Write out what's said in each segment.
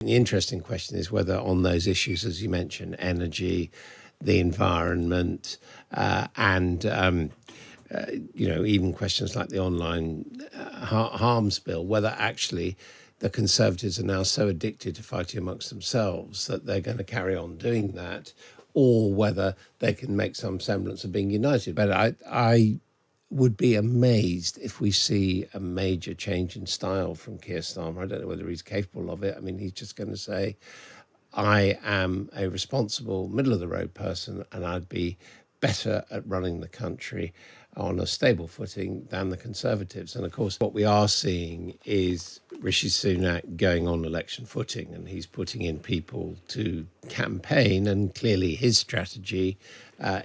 The interesting question is whether on those issues, as you mentioned, energy, the environment, and even questions like the online harms bill, whether actually the Conservatives are now so addicted to fighting amongst themselves that they're going to carry on doing that, or whether they can make some semblance of being united. But I would be amazed if we see a major change in style from Keir Starmer. I don't know whether he's capable of it. I mean, he's just going to say, I am a responsible, middle-of-the-road person, and I'd be better at running the country on a stable footing than the Conservatives. And of course, what we are seeing is Rishi Sunak going on election footing, and he's putting in people to campaign. And clearly his strategy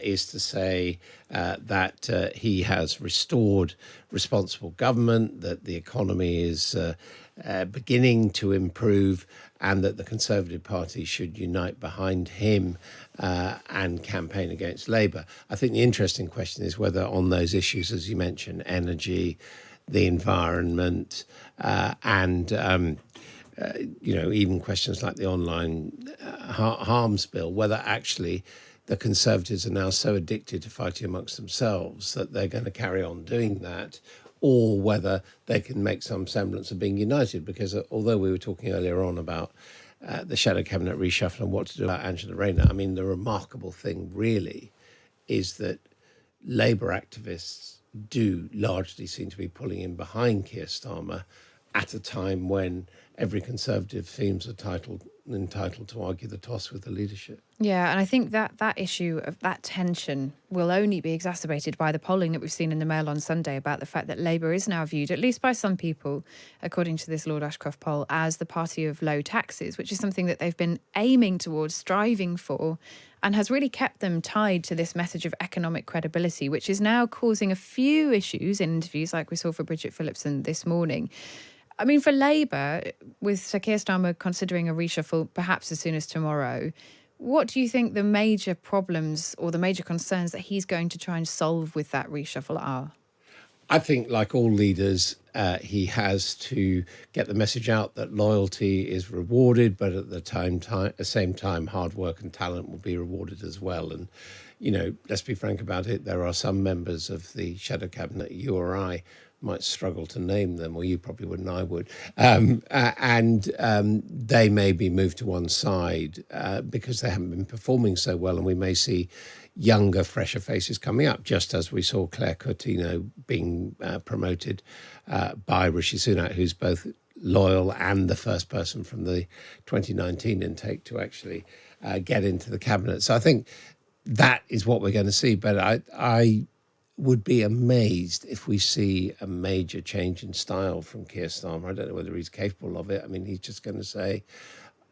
is to say that he has restored responsible government, that the economy is beginning to improve, and that the Conservative Party should unite behind him and campaign against Labour. I think the interesting question is whether on those issues, as you mentioned, energy, the environment, and even questions like the online harms bill, whether actually the Conservatives are now so addicted to fighting amongst themselves that they're going to carry on doing that, or whether they can make some semblance of being united. Because although we were talking earlier on about the shadow cabinet reshuffle and what to do about Angela Rayner, I mean, the remarkable thing really is that Labour activists do largely seem to be pulling in behind Keir Starmer at a time when every Conservative seems entitled to argue the toss with the leadership. Yeah, and I think that issue of that tension will only be exacerbated by the polling that we've seen in the Mail on Sunday about the fact that Labour is now viewed, at least by some people, according to this Lord Ashcroft poll, as the party of low taxes, which is something that they've been aiming towards, striving for, and has really kept them tied to this message of economic credibility, which is now causing a few issues in interviews like we saw for Bridget Phillipson this morning. I mean, for Labour, with Sir Keir Starmer considering a reshuffle perhaps as soon as tomorrow, what do you think the major problems or the major concerns that he's going to try and solve with that reshuffle are? I think, like all leaders, he has to get the message out that loyalty is rewarded, but at the same time, hard work and talent will be rewarded as well. And, let's be frank about it, there are some members of the shadow cabinet, you or I, might struggle to name them, or you probably wouldn't, I would. They may be moved to one side because they haven't been performing so well, and we may see younger, fresher faces coming up, just as we saw Claire Coutinho being promoted by Rishi Sunak, who's both loyal and the first person from the 2019 intake to actually get into the cabinet. So I think that is what we're going to see. But I would be amazed if we see a major change in style from Keir Starmer. I don't know whether he's capable of it. I mean, he's just going to say,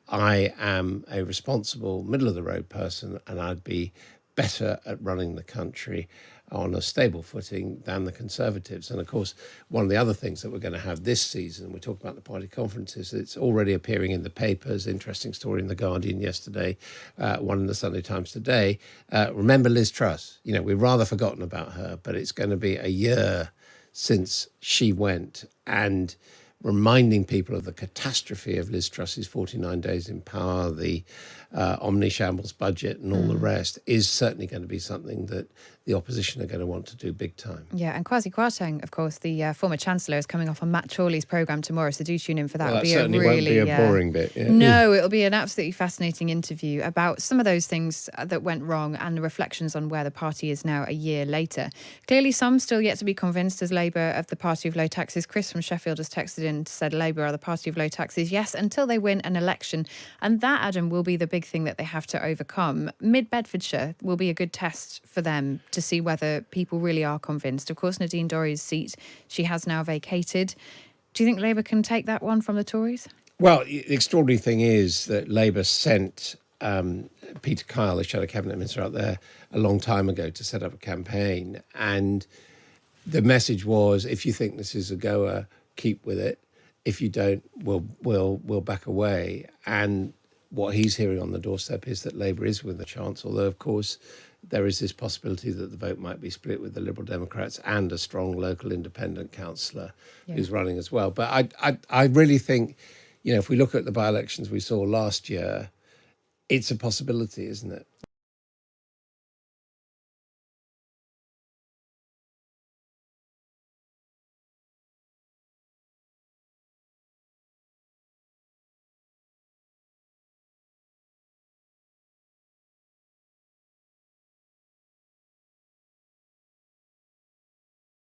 I am a responsible, middle-of-the-road person, and I'd be better at running the country on a stable footing than the Conservatives. And of course, one of the other things that we're going to have this season, we talk about the party conferences, it's already appearing in the papers. Interesting story in The Guardian yesterday, one in the Sunday Times today. Remember Liz Truss? We've rather forgotten about her, but it's going to be a year since she went, and reminding people of the catastrophe of Liz Truss's 49 days in power, the omni-shambles budget and all the rest, is certainly going to be something that the opposition are going to want to do big time. Yeah, and Kwasi Kwarteng, of course, the former Chancellor, is coming off on Matt Chorley's programme tomorrow, so do tune in for that. Well, that certainly won't be a boring bit. Yeah. No, it'll be an absolutely fascinating interview about some of those things that went wrong and the reflections on where the party is now a year later. Clearly, some still yet to be convinced as Labour of the party of low taxes. Chris from Sheffield has texted in, said Labour are the party of low taxes, yes, until they win an election. And that, Adam, will be the big thing that they have to overcome. Mid-Bedfordshire will be a good test for them to see whether people really are convinced. Of course, Nadine Dorries' seat, she has now vacated. Do you think Labour can take that one from the Tories? Well, the extraordinary thing is that Labour sent Peter Kyle, the Shadow Cabinet Minister, out there a long time ago to set up a campaign. And the message was, if you think this is a goer, keep with it. If you don't, we'll back away. And what he's hearing on the doorstep is that Labour is with a chance, although, of course, there is this possibility that the vote might be split with the Liberal Democrats and a strong local independent councillor who's running as well. But I really think if we look at the by-elections we saw last year, it's a possibility, isn't it?